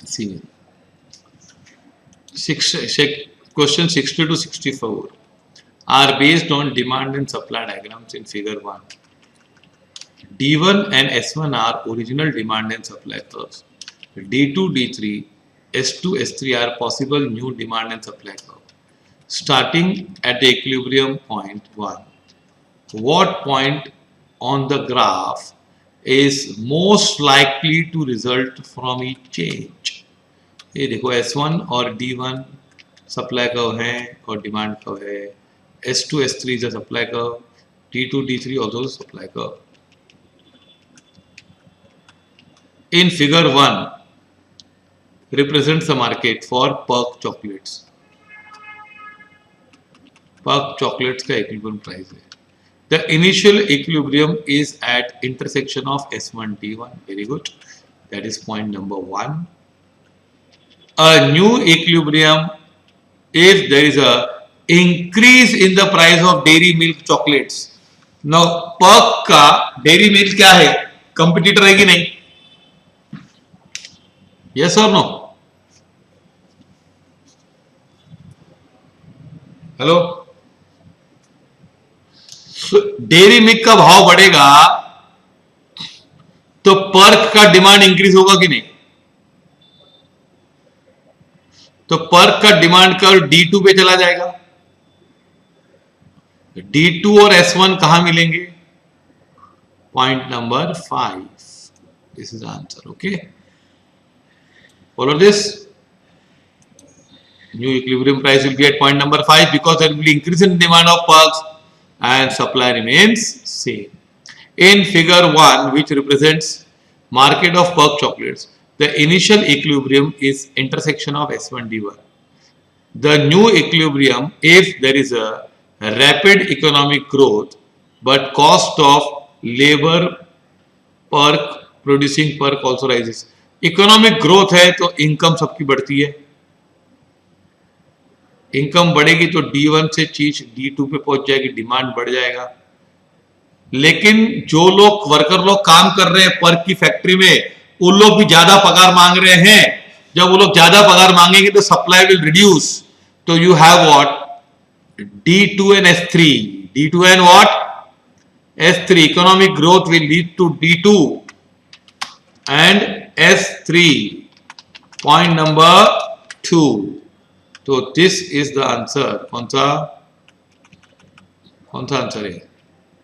See, question 60 to 64 are based on demand and supply diagrams in figure 1. D1 and S1 are original demand and supply curves. D2, D3, S2, S3 are possible new demand and supply curve. Starting at the equilibrium point 1, what point on the graph is most likely to result from each change? ये देखो S1 और D1 supply curve है और demand curve है. S2, S3 is a supply curve. D2, D3 also is a supply curve. In figure 1 represents the market for Perk chocolates. Perk chocolates का equilibrium price है. The initial equilibrium is at intersection of S1 D1. Very good. That is point number 1. A new equilibrium if there is a increase in the price of dairy milk chocolates. Now Perk का dairy milk क्या है? Competitor है कि नहीं? Yes or no? Hello. Dairy milk का भाव बढ़ेगा तो पर्क का डिमांड इंक्रीज होगा कि नहीं? तो पर्क का डिमांड कर्व D2 पे चला जाएगा. D2 और S1 कहां मिलेंगे? Point number 5. This is answer. Okay, follow this. New equilibrium price will be at point number 5 because there will be increase in demand of perks and supply remains same. In figure 1, which represents market of Perk chocolates, the initial equilibrium is intersection of S1 D1. The new equilibrium if there is a rapid economic growth but cost of labor Perk producing Perk also rises. Economic growth है तो income सबकी बढ़ती है. Income बढ़ेगी तो D1 से चीज D2 पे पहुंच जाएगी, डिमांड बढ़ जाएगा. लेकिन जो लोग वर्कर लोग काम कर रहे हैं पर्क की फैक्ट्री में, उन लोग भी ज्यादा पगार मांग रहे हैं. जब वो लोग ज्यादा पगार मांगेंगे तो सप्लाई विल रिड्यूस. तो you have what? D2 and S3. D2 and what? S3. Economic growth will lead to D2 and S3. Point number 2. तो दिस इज द आंसर. कौन सा आंसर है?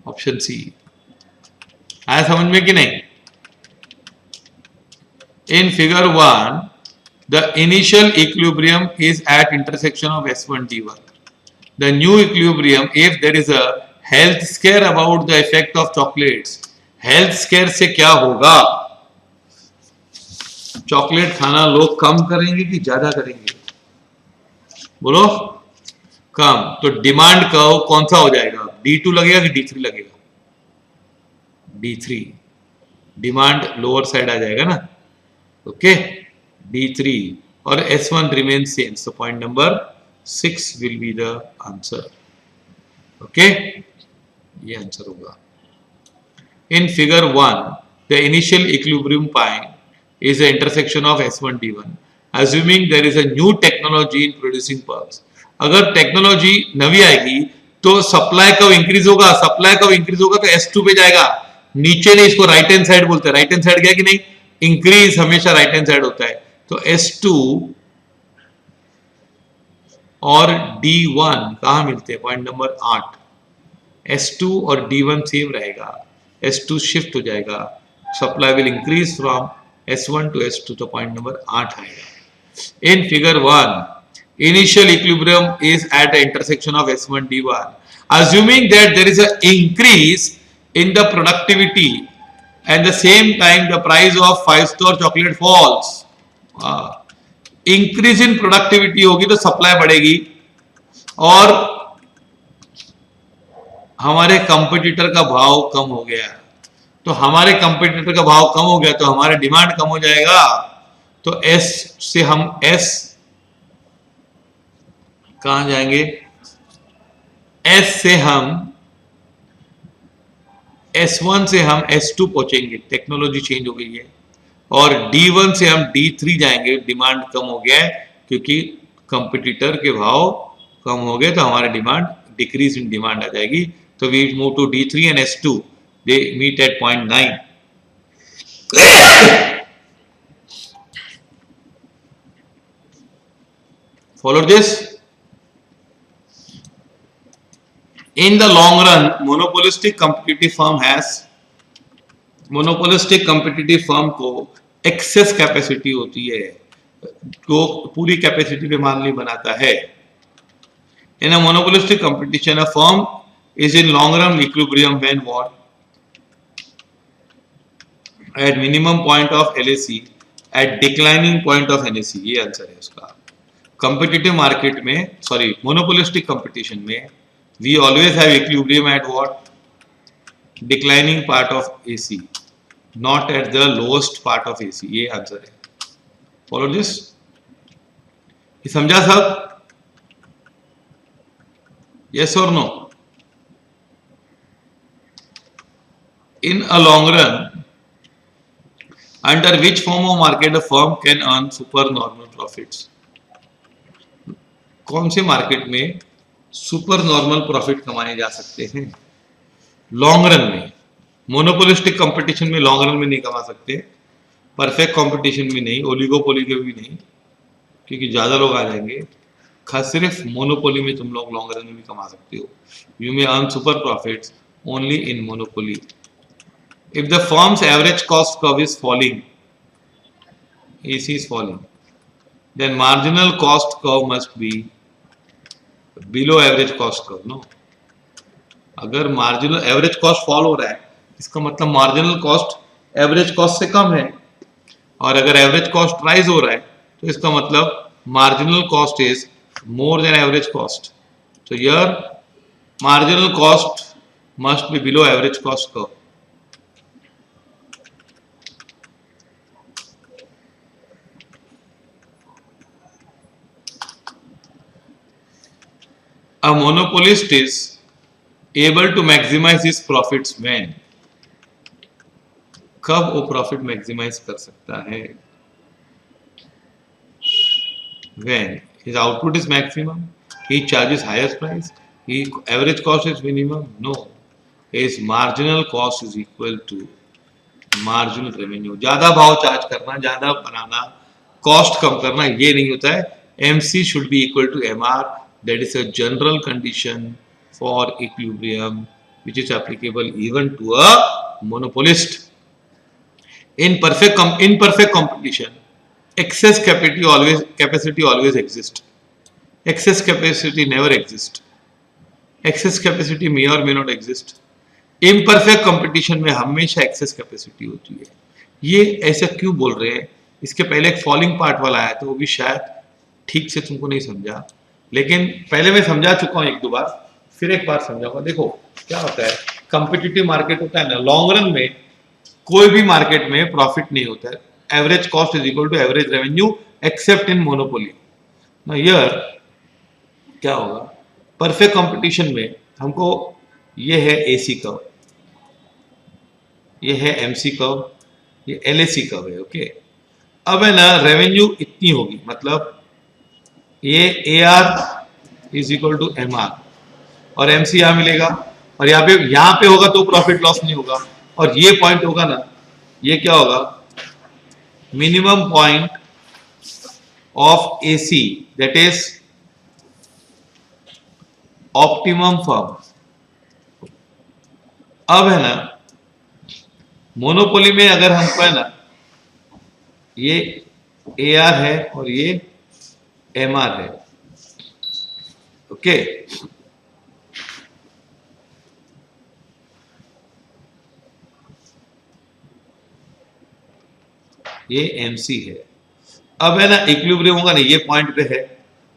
Option C. आया समझ में कि नहीं? In figure 1 the initial equilibrium is at intersection of S1 D1. The new equilibrium if there is a health scare about the effect of chocolates. Health scare से क्या होगा? चॉकलेट खाना लोग कम करेंगे कि ज्यादा करेंगे? बोलो. कम. तो डिमांड कर्व कौन सा हो जाएगा? D2 लगेगा कि D3 लगेगा? D3. डिमांड लोअर साइड आ जाएगा ना. ओके, D3 और S1 remain same. So point number 6 will be the answer. Okay, ये आंसर होगा. इन figure 1 the initial equilibrium point is the intersection of S1 D1. Assuming there is a new technology in producing perks. अगर technology नवी आएगी तो supply कब increase होगा? Supply कब increase होगा तो S2 पे जाएगा. नीचे नहीं, इसको राइट हैंड साइड बोलते हैं. राइट हैंड साइड गया कि नहीं? इंक्रीज हमेशा राइट हैंड साइड होता है. तो S2 और D1 कहां मिलते हैं? Point number 8. S2 और D1 सेम रहेगा. S2 शिफ्ट हो जाएगा. Supply will increase from S1 to S2. तो पॉइंट नंबर 8 आएगा. इन figure 1 initial equilibrium is at the intersection of S1 D1. Assuming that there is an increase in the productivity and the same time the price of 5-star chocolate falls. Increase in productivity होगी तो supply बढ़ेगी और हमारे competitor का भाव कम हो गया. तो हमारे कंपटीटर का भाव कम हो गया तो हमारे डिमांड कम हो जाएगा. तो S से हम S कहां जाएंगे? S से हम S1 से हम S2 पहुंचेंगे. टेक्नोलॉजी चेंज हो गई है और D1 से हम D3 जाएंगे, डिमांड कम हो गया है क्योंकि कंपटीटर के भाव कम हो गए तो हमारे डिमांड डिक्रीज इन डिमांड आ जाएगी. तो we move to D3 and S2, they meet at 0.9. Follow this. In the long run, monopolistic competitive firm को एक्सेस कैपेसिटी होती है, जो पूरी कैपेसिटी पे मान ली बनाता है. In a monopolistic competition, a firm is in long run equilibrium when what? At minimum point of LAC, at declining point of NAC. ये आंसर है उसका. कंपिटिटिव मार्केट में, सॉरी मोनोपोलिस्टिक कंपटीशन में, we always have equilibrium at what? Declining part of AC, not at the lowest part of AC. ये answer है. Follow this. ये समझा सब? Yes or no? In a long run, under which form of market a firm can earn supernormal profits? कौन से market में super normal profit कमाए जा सकते हैं? लॉन्ग रन में. मोनोपोलिस्टिक कंपटीशन में लॉन्ग रन में नहीं कमा सकते, परफेक्ट कंपटीशन में नहीं, ओलिगोपोली के भी नहीं, क्योंकि ज्यादा लोग आ जाएंगे. खास सिर्फ मोनोपोली में तुम लोग लॉन्ग रन में भी कमा सकते हो. You may earn super profits only in monopoly. If the firms average cost curve is falling, AC is falling, then marginal cost curve must be below average cost curve. No, अगर marginal average cost fall हो रहा है, इसका मतलब marginal cost average cost से कम है, और अगर एवरेज कॉस्ट राइज हो रहा है तो इसका मतलब marginal cost is more than average cost. तो here marginal cost must be below average cost curve. A monopolist is able to maximize his profits when? कब वो प्रॉफिट मैक्सिमाइज कर सकता है? When his output is maximum, he charges highest price, his average cost is minimum. No, his marginal cost is equal to marginal revenue. ज्यादा भाव charge करना, ज्यादा बनाना, cost कम करना, ये नहीं होता है. MC should be equal to MR. That is a general condition for equilibrium, which is applicable even to a monopolist. In perfect competition, excess capacity always exists. Excess capacity never exists. Excess capacity may or may not exist. Imperfect competition में हमेशा excess capacity होती है. ये ऐसा क्यों बोल रहे हैं? इसके पहले एक फॉलिंग पार्ट वाला आया तो वो भी शायद ठीक से तुमको नहीं समझा, लेकिन पहले मैं समझा चुका हूं एक दो बार, फिर एक बार समझाऊंगा. देखो क्या होता है, कंपिटिटिव मार्केट होता है ना, लॉन्ग रन में कोई भी मार्केट में प्रॉफिट नहीं होता है. Average cost is equal to average revenue except in monopoly. ना हियर क्या होगा, परफेक्ट कंपटीशन में हमको ये है AC कर्व, ये है MC कर्व, ये LAC कर्व है. ओके, अब है ना रेवेन्यू इतनी होगी, मतलब ये AR is equal to MR और MC यहां मिलेगा, और यहाँ पे होगा तो प्रॉफिट लॉस नहीं होगा. और ये पॉइंट होगा ना, ये क्या होगा, minimum point of AC, that is optimum firm. अब है ना मोनोपोली में अगर हमको है ना ये AR है और ये MR है. ओके, ये MC है. अब है ना इक्विलिब्रियम होगा ना, ये पॉइंट पे है.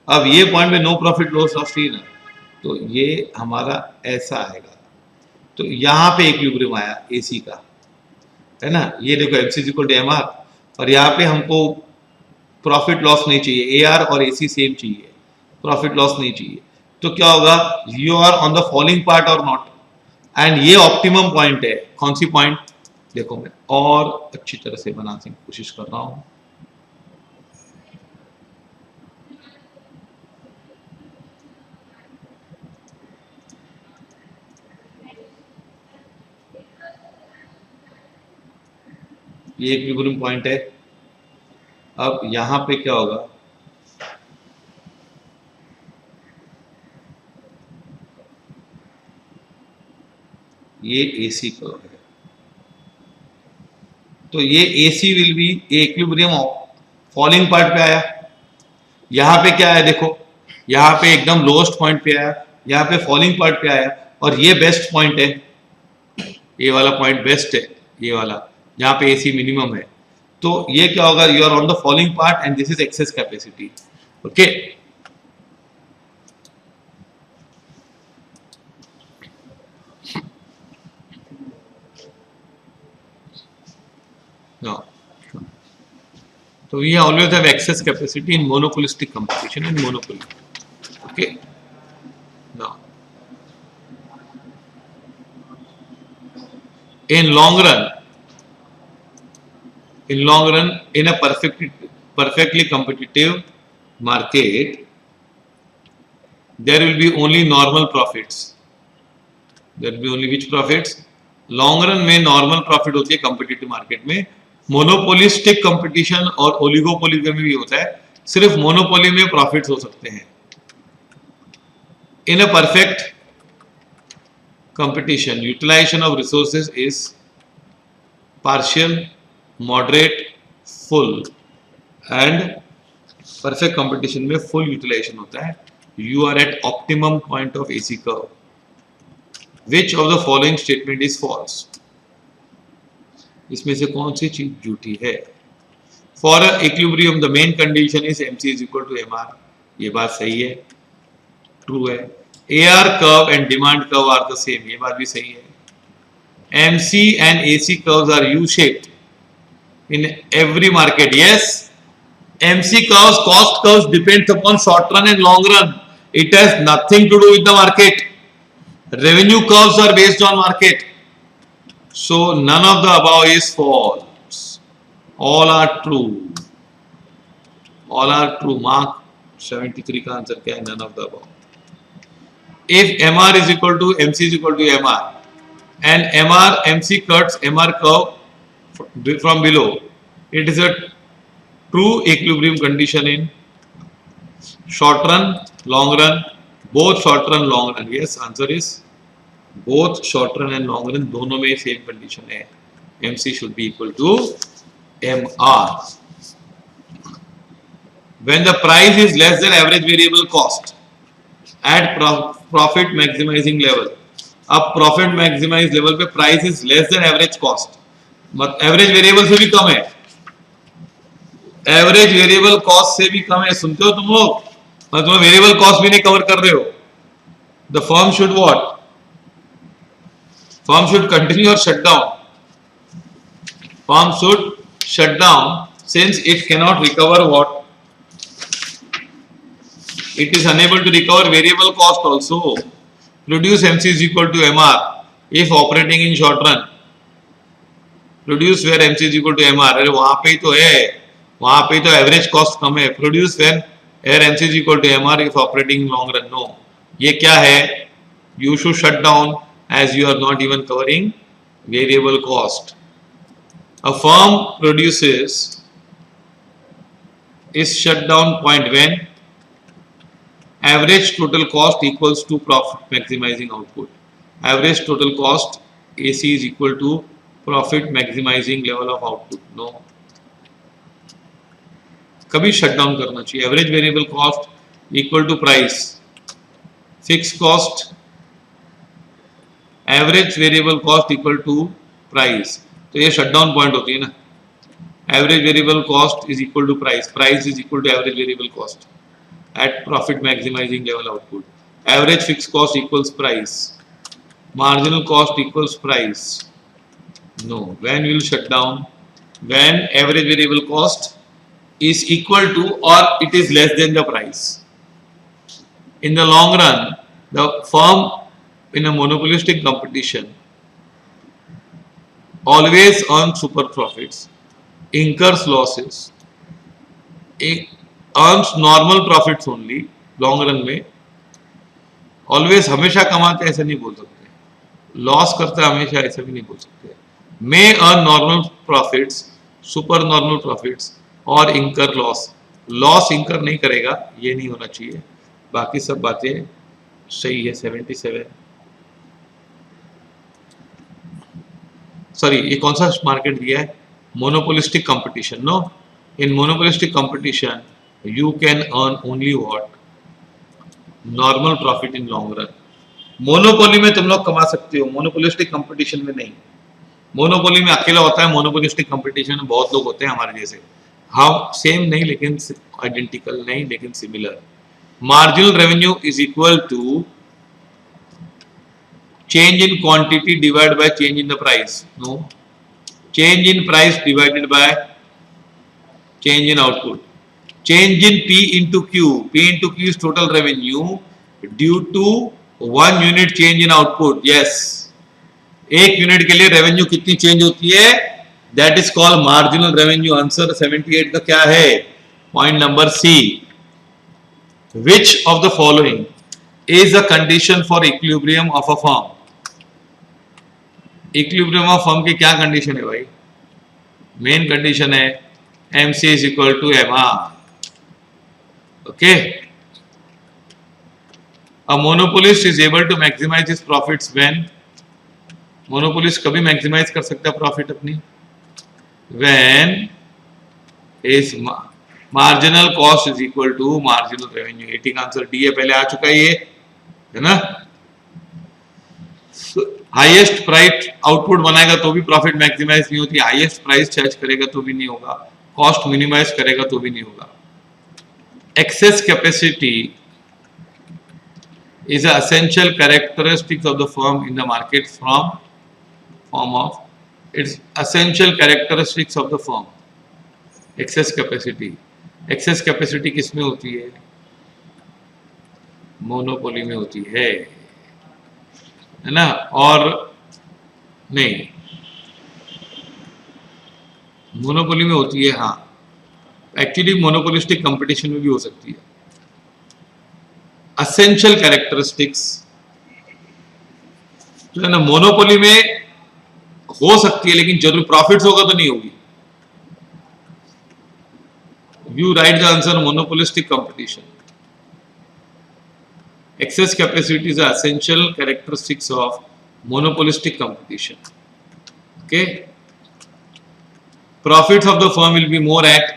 अब ये पॉइंट पे नो प्रॉफिट लॉस ऑफ सी ना, तो ये हमारा ऐसा आएगा. तो यहां पे इक्विलिब्रियम आया AC का, है ना. ये देखो MC is equal to MR, और यहाँ पे हमको प्रॉफिट लॉस नहीं चाहिए, AR और AC सेम चाहिए, प्रॉफिट लॉस नहीं चाहिए. तो क्या होगा, you are on the falling part और नॉट, एंड ये ऑप्टिमम पॉइंट है. कौन सी पॉइंट, देखो मैं और अच्छी तरह से बनाने की कोशिश कर रहा हूं। ये इक्विलिब्रियम पॉइंट है। अब यहां पे क्या होगा, ये AC कर्व है, तो ये AC will be equilibrium falling part पे आया। यहां पे क्या है देखो, यहां पे एकदम लोएस्ट पॉइंट पे आया, यहां पे फॉलिंग पार्ट पे आया, और ये बेस्ट पॉइंट है, ये वाला पॉइंट बेस्ट है, ये वाला जहां पे AC मिनिमम है। तो ये क्या होगा, you are on the falling part and this is excess capacity. Okay, now so we always have excess capacity in monopolistic competition and monopoly. Okay, now in long run in a perfectly competitive market there will be only normal profits. There will be only which profits? Long run में normal profit होती है competitive market में। Monopolistic competition और oligopoly में भी होता है, सिर्फ मोनोपोली में प्रॉफिट्स हो सकते हैं। In a perfect competition utilisation of resources is partial, moderate, full, and perfect competition में फुल यूटिलाइजेशन होता है। You are at optimum point of AC curve. Which of the following statement is false? इसमें से कौन सी चीज झूठी है? For a equilibrium the main condition is MC is equal to MR। ये बात सही है, ट्रू है। AR curve and demand curve are the same, ये बात भी सही है। MC and AC curves are U-shaped in every market, yes। MC curves, cost curves depends upon short run and long run, it has nothing to do with the market। Revenue curves are based on market, so none of the above is false, all are true, all are true। mark 73 का answer क्या है? none of the above। if MR is equal to MC is equal to MR and MR MC cuts MR curve from below, it is a true equilibrium condition in short run, long run, both short run long run। yes, answer is both short run and long run, दोनों में same condition है। MC should be equal to MR। when the price is less than average variable cost at profit maximizing level, अब profit maximize level पे price is less than average cost, average variable से भी कम है, average variable cost से भी कम है। सुनते हो तुम लोग? तुम वेरिएबल कॉस्ट भी नहीं कवर कर रहे हो। The firm should what? Firm should continue और shut down. Firm should shut down since it cannot recover what? It is unable to recover variable cost also। Produce MC is equal to MR if operating in short run। Produce where MC is equal to MR। अरे वहां पे ही तो है, वहां पे तो average cost कम है। Produce when air MC is equal to MR if operating in long run। No, ये क्या है? You should shut down as you are not even covering variable cost। A firm produces is shut down point when average total cost equals to profit maximizing output। Average total cost AC is equal to profit maximizing level of output। No, कभी shut down करना चाहिए। Average variable cost equal to price, fix cost, average variable cost equal to price, तो ये shut down point होती है ना। Average variable cost is equal to price, price is equal to average variable cost at profit maximising level output. Average fix cost equals price, marginal cost equals price. No, when will shut down? When average variable cost is equal to or it is less than the price। In the long run, the firm in a monopolistic competition always earn super profits, incurs losses, earns normal profits only long run में, always हमेशा कमाते ऐसे नहीं बोल सकते, loss करते हमेशा ऐसा भी नहीं बोल सकते, may earn normal profits, super normal profits और इंकर लॉस, लॉस इंकर नहीं करेगा, ये नहीं होना चाहिए, बाकी सब बातें सही है। 77 सॉरी ये कौन सा मार्केट दिया है, monopolistic competition, no, in monopolistic competition you can earn only what, normal profit in long run. Monopoly में तुम लोग कमा सकते हो, मोनोपोलिस्टिक कंपटीशन में नहीं। मोनोपोली में अकेला होता है, मोनोपोलिस्टिक कंपटीशन में बहुत लोग होते हैं हमारे जैसे, हाँ सेम नहीं लेकिन आइडेंटिकल नहीं लेकिन similar. Marginal revenue is equal to change in quantity divided by change in the price, no, change in price divided by change in output, change in P into Q, P into Q is total revenue due to 1 unit change in output, yes, एक unit के लिए revenue कितनी change होती है, that is called marginal revenue. Answer 78 का क्या है, point number C. Which of the following is a condition for equilibrium of a firm, equilibrium of firm की क्या कंडीशन है भाई, मेन कंडीशन है MC is equal to MR, okay. A monopolist is able to maximise his profits when, monopolist कभी maximise कर सकता है profit अपनी, when is marginal cost is equal to marginal revenue. 80 का आंसर डी है, पहले आ चुका है ये, है ना। हाईएस्ट प्राइस आउटपुट बनाएगा तो भी प्रॉफिट मैक्सिमाइज नहीं होती, हाईएस्ट प्राइस चार्ज करेगा तो भी नहीं होगा, कॉस्ट मिनिमाइज करेगा तो भी नहीं होगा। Access capacity is an essential characteristic of the firm in the market from form of its essential characteristics of the firm, excess capacity, excess capacity किसमें होती है, मोनोपोली में होती है ना, और नहीं मोनोपोली में होती है, हाँ एक्चुअली मोनोपोलिस्टिक कंपटीशन में भी हो सकती है। असेंशियल कैरेक्टरिस्टिक्स जो है ना, मोनोपोली में हो सकती है लेकिन जरूर प्रॉफिट्स होगा तो नहीं होगी। You right the answer, monopolistic competition. Access capacity is essential characteristics of monopolistic competition, okay. Profits of the firm will be more at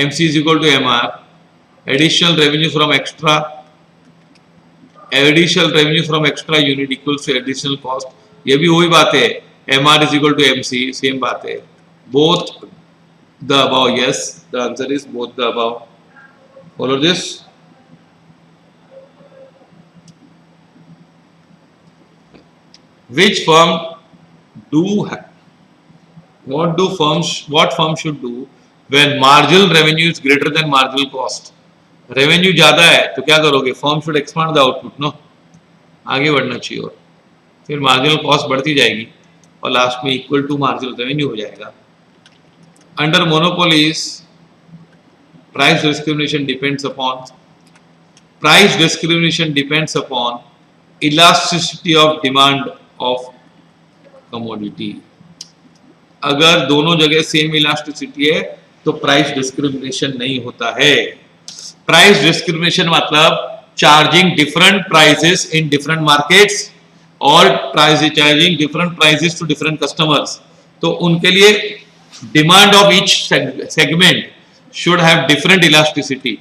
MC is equal to MR, additional revenue from extra unit equals to additional cost, ये भी वही बात है, MR is equal to MC, same बात है, both the above, yes, the answer is both the above. Follow this. Which firm what firm should do when marginal revenue is greater than marginal cost? Revenue ज्यादा है तो क्या करोगे, firm should expand the output, no, आगे बढ़ना चाहिए, और फिर मार्जिनल कॉस्ट बढ़ती जाएगी और लास्ट में इक्वल टू मार्जिनल रेवेन्यू हो जाएगा। Under monopolies price discrimination depends upon elasticity of demand of commodity. अगर दोनों जगह सेम इलास्टिसिटी है तो प्राइस डिस्क्रिमिनेशन नहीं होता है। प्राइस डिस्क्रिमिनेशन मतलब charging different prices in different markets और charging different prices to different customers, तो उनके लिए demand of each segment should have different elasticity.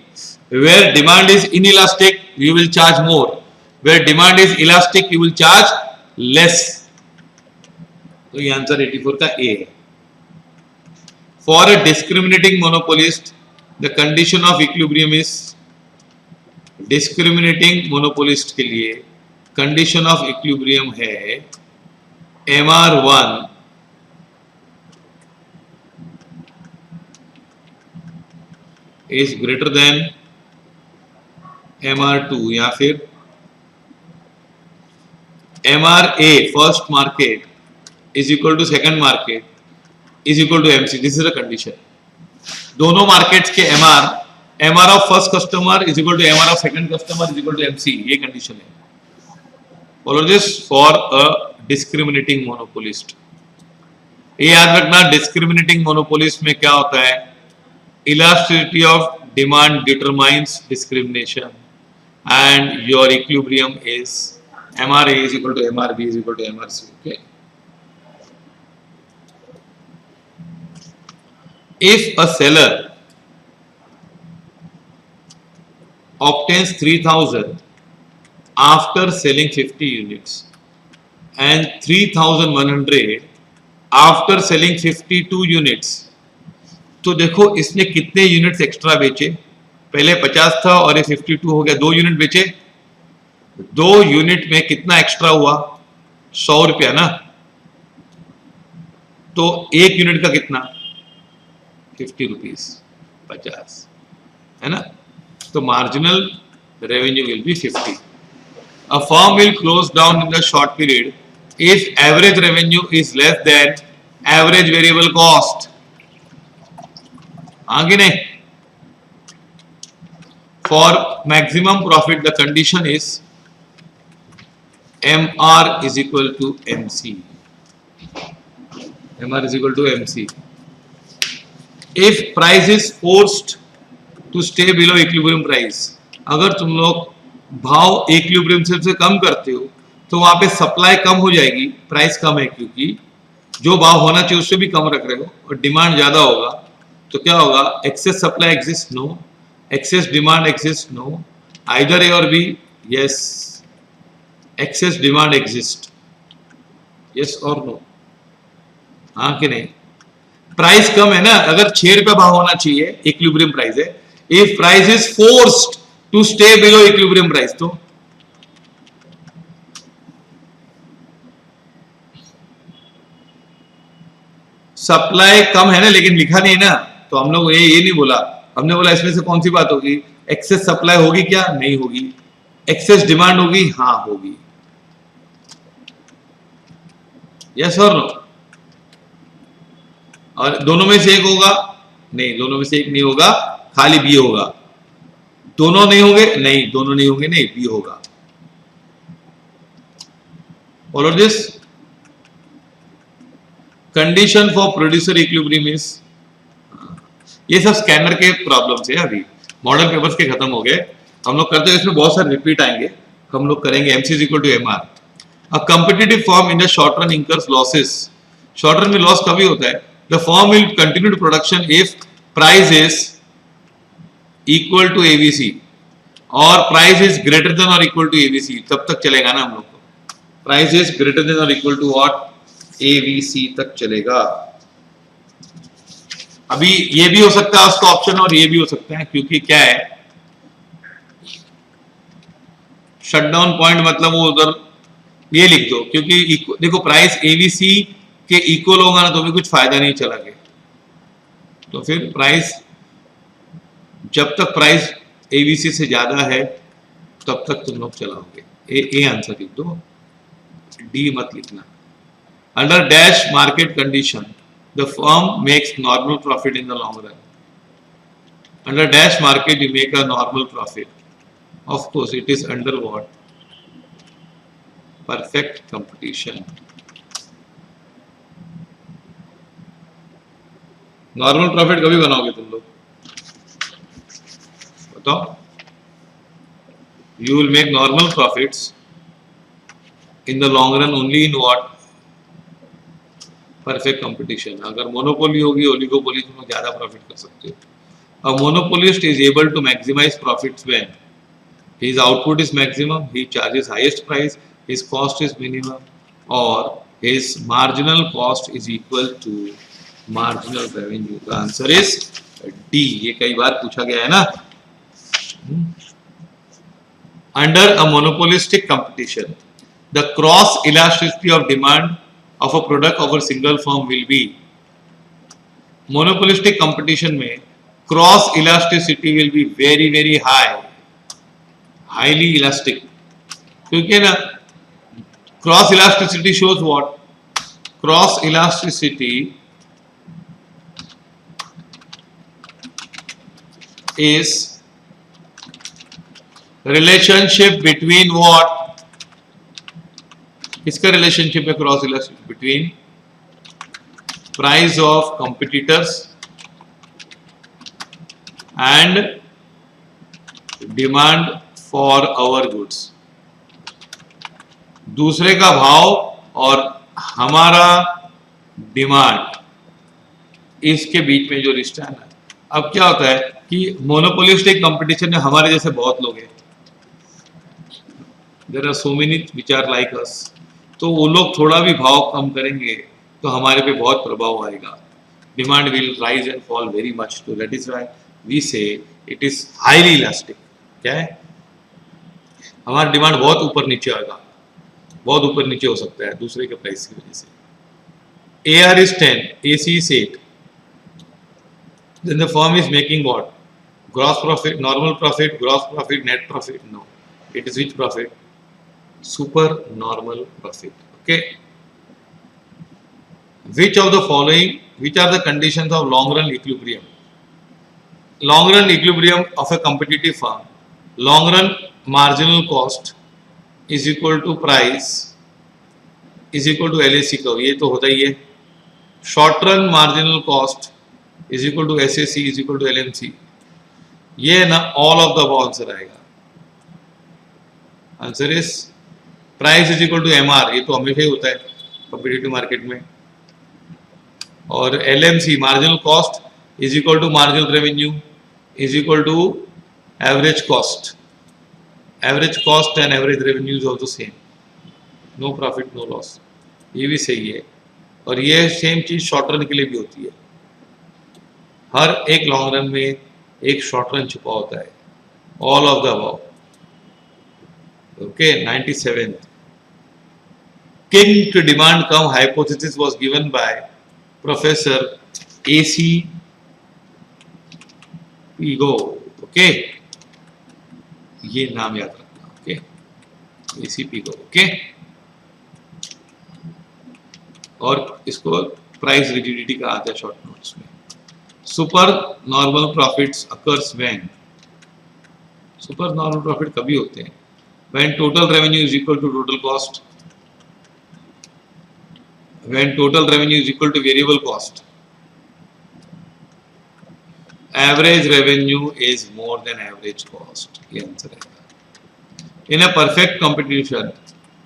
Where demand is inelastic you will charge more, where demand is elastic you will charge less. तो ये answer 84 का A है। For a discriminating monopolist the condition of equilibrium is, discriminating monopolist के लिए condition of equilibrium है MR1 is greater then MR2 या फिर MRA first market is equal to second market is equal to MC. This is a condition. दोनों markets के MR of first customer is equal to MR of second customer is equal to MC. ये condition है. Follow this for a discriminating monopolist. ये याद रखना, discriminating monopolist में क्या होता है, elasticity of demand determines discrimination and your equilibrium is MRA is equal to MRB is equal to MRC. Okay. If a seller obtains 3,000 after selling 50 units and 3,100 after selling 52 units, तो देखो इसने कितने units extra बेचे. पहले 50 था और ये 52 हो गया, 2 यूनिट बेचे. 2 यूनिट में कितना एक्स्ट्रा हुआ, 100 रुपया ना. तो 1 यूनिट का कितना, 50 रुपीज, 50 है ना. तो marginal revenue will be 50. A firm will close down in the short period if average revenue is less than average variable cost. आगे नहीं. For maximum profit, the condition is MR is equal to MC. MR is equal to MC. If price is forced to stay below equilibrium price, अगर तुम लोग भाव equilibrium से कम करते हो तो वहां पे सप्लाई कम हो जाएगी, प्राइस कम है क्योंकि जो भाव होना चाहिए उससे भी कम रख रहे हो और डिमांड ज्यादा होगा. तो क्या होगा, excess supply exist, no. Excess demand exists, no. Either A or B, yes. Excess demand exists, yes or no. हाँ कि नहीं. प्राइस कम है ना, अगर 6 रुपया भाव होना चाहिए, इक्विलिब्रियम प्राइस है. If price is forced to stay below equilibrium price, तो सप्लाई कम है ना, लेकिन लिखा नहीं ना, तो हम लोग ये नहीं बोला. हमने बोला इसमें से कौन सी बात होगी, एक्सेस सप्लाई होगी क्या, नहीं होगी. एक्सेस डिमांड होगी, हाँ होगी. यस और नो. और दोनों में से एक होगा, नहीं. दोनों में से एक नहीं होगा, खाली बी होगा. दोनों नहीं होंगे, नहीं. दोनों नहीं होंगे, नहीं. बी होगा. Follow this. Condition for producer equilibrium is, ये सब स्कैनर के प्रॉब्लम्स है. अभी मॉडल पेपर्स के खत्म हो गए. हम लोग करते हैं, इसमें बहुत सारे रिपीट आएंगे. हम लोग करेंगे MC is equal to MR. A competitive firm in the short run incurs losses. Short run में लॉस कभी होता है. The firm will continue to production if price is equal to ABC और प्राइस इज ग्रेटर देन और equal to ABC. तब तक चलेगा ना हम लोग को. प्राइस इज ग्रेटर देन और इक्वल टू व्हाट, ABC तक चलेगा. अभी ये भी हो सकता है उसका ऑप्शन और ये भी हो सकता है, क्योंकि क्या है, शटडाउन पॉइंट मतलब वो उधर ये लिख दो, क्योंकि देखो प्राइस ABC के इक्वल होगा ना तो भी कुछ फायदा नहीं चला गया. तो फिर प्राइस, जब तक प्राइस ABC से ज्यादा है तब तक तुम लोग चलाओगे. ए आंसर लिख दो, डी मत लिखना. Under dash market condition the firm makes normal profit in the long run. Under dash market you make a normal profit. Of course it is under what, perfect competition. Normal profit कभी बनाओगे तुम लोग, बताओ. You will make normal profits in the long run only in what, perfect competition. अगर monopoly होगी, oligopoly, तुम ज्यादा profit कर सकते हो. A monopolist is able to maximise profits when his output is maximum, he charges highest price, his cost is minimum और his marginal cost is equal to marginal revenue. The answer is D. ये कई बार पूछा गया है ना. Under a monopolistic competition the cross elasticity of demand of a product of a single firm will be, monopolistic competition में cross elasticity will be very very high, highly elastic. क्योंकि ना cross elasticity shows what, cross elasticity is relationship between what? किसका relationship है cross elasticity? Between price of competitors and demand for our goods. दूसरे का भाव और हमारा demand, इसके बीच में जो रिश्ता है ना। अब क्या होता है कि मोनोपोलिस्टिक कंपटीशन में हमारे जैसे बहुत लोग हैं, there are so many which are like us, तो वो लोग थोड़ा भी भाव कम करेंगे तो हमारे पे बहुत प्रभाव आएगा। Demand will rise and fall very much, तो दैट इज व्हाई वी से इट इज हाईली इलास्टिक। क्या है? हमारा डिमांड बहुत ऊपर नीचे आएगा, बहुत ऊपर नीचे हो सकता है दूसरे के प्राइस की वजह से। AR is 10, AC is 8. Then the firm is making what? Gross profit, normal profit, gross profit, net profit? No. It is which profit? Super normal profit. Okay. Which of the following, which are the conditions of long run equilibrium? Long run equilibrium of a competitive firm. Long run marginal cost is equal to price is equal to LAC curve. ये तो होता ही है. Short run marginal cost is equal to SAC is equal to LMC. ये ना all of the above answer आएगा. Answer is price is equal to MR. ये तो हमेशा ही होता है कॉम्पिटिटिव मार्केट में. और LMC marginal cost is equal to marginal revenue is equal to average cost. Average cost and average revenue is also same. No profit no loss. ये भी सही है. और ये सेम चीज शॉर्ट रन के लिए भी होती है. हर एक लॉन्ग रन में एक शॉर्ट रन छुपा होता है. All of the above. Okay. 97th king to demand curve hypothesis was given by Professor AC Pigo. Okay, ये नाम याद रखना. Okay, AC Pigo. ओके, और इसको प्राइस रिजिडिटी का आता है शॉर्ट नोट्स में. Super normal profits occurs when. Super normal profit कभी होते हैं? When total revenue is equal to total cost. When total revenue is equal to variable cost. Average revenue is more than average cost. ये answer है. In a perfect competition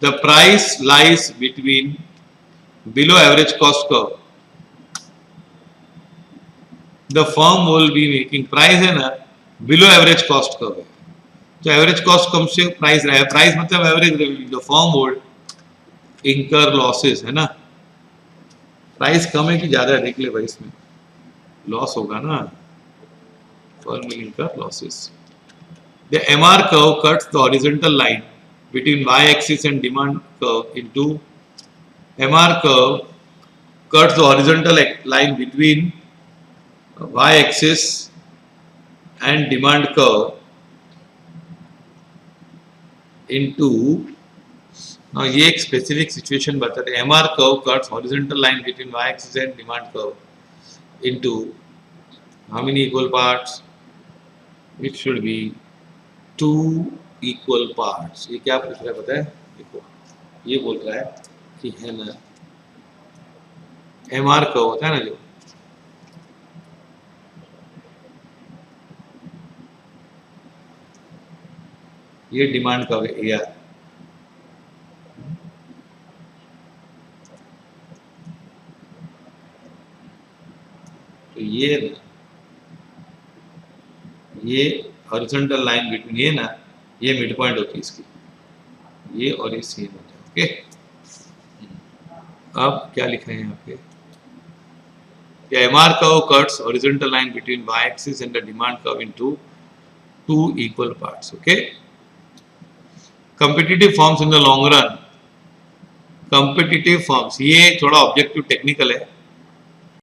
the price lies between below average cost curve. The firm will be making price है ना below average cost curve है. तो average cost कम से price रहा है. Price मतलब average revenue. The firm would इंकर losses है ना. प्राइस कम है कि ज्यादा है देख ले भाई, इसमें लॉस होगा ना. फर्म विल इंकर losses. The MR curve cuts the horizontal line between y axis and demand curve into MR curve cuts the horizontal line between y-axis and demand curve into. now ये एक specific situation बताते हैं. MR curve cuts horizontal line between y-axis and demand curve into how many equal parts? It should be 2 equal parts. ये क्या पूछ रहा है पता है? देखो ये बोल रहा है कि है ना MR कर्व होता है ना, जो ये डिमांड कर्व है AR. तो ये ना ये हॉरिजॉन्टल लाइन बिटवीन ये ना ये मिड पॉइंट होती है इसकी. ये और ये सेम होता है. ओके. अब क्या लिखा है यहाँ पे? The MR curve cuts horizontal line between y-axis and the demand curve into 2 equal parts. Okay. Competitive firms in the long run. Competitive firms, ये थोड़ा ऑब्जेक्टिव टेक्निकल है.